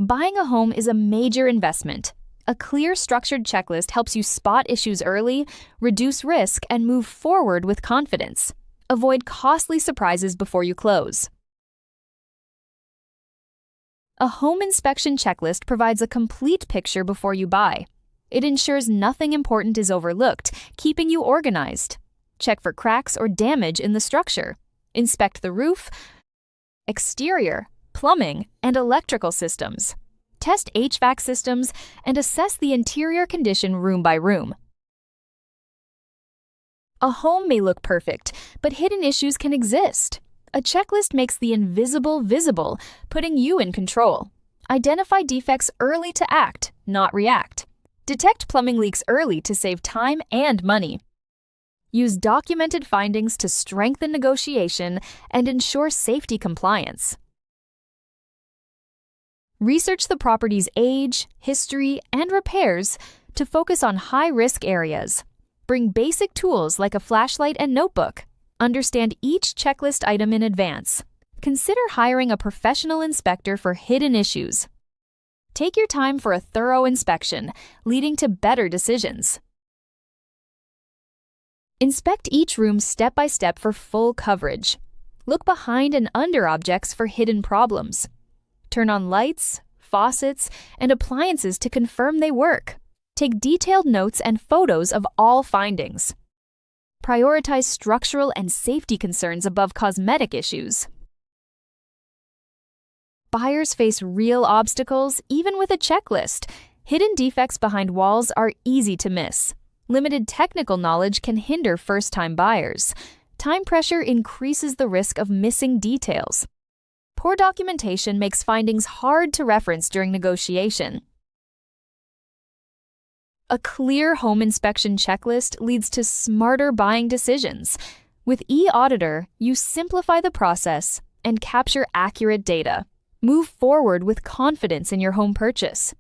Buying a home is a major investment. A clear, structured checklist helps you spot issues early, reduce risk, and move forward with confidence. Avoid costly surprises before you close. A home inspection checklist provides a complete picture before you buy. It ensures nothing important is overlooked, keeping you organized. Check for cracks or damage in the structure. Inspect the roof, exterior, plumbing, and electrical systems. Test HVAC systems and assess the interior condition room by room. A home may look perfect, but hidden issues can exist. A checklist makes the invisible visible, putting you in control. Identify defects early to act, not react. Detect plumbing leaks early to save time and money. Use documented findings to strengthen negotiation and ensure safety compliance. Research the property's age, history, and repairs to focus on high-risk areas. Bring basic tools like a flashlight and notebook. Understand each checklist item in advance. Consider hiring a professional inspector for hidden issues. Take your time for a thorough inspection, leading to better decisions. Inspect each room step by step for full coverage. Look behind and under objects for hidden problems. Turn on lights, faucets, and appliances to confirm they work. Take detailed notes and photos of all findings. Prioritize structural and safety concerns above cosmetic issues. Buyers face real obstacles even with a checklist. Hidden defects behind walls are easy to miss. Limited technical knowledge can hinder first-time buyers. Time pressure increases the risk of missing details. Poor documentation makes findings hard to reference during negotiation. A clear home inspection checklist leads to smarter buying decisions. With eAuditor, you simplify the process and capture accurate data. Move forward with confidence in your home purchase.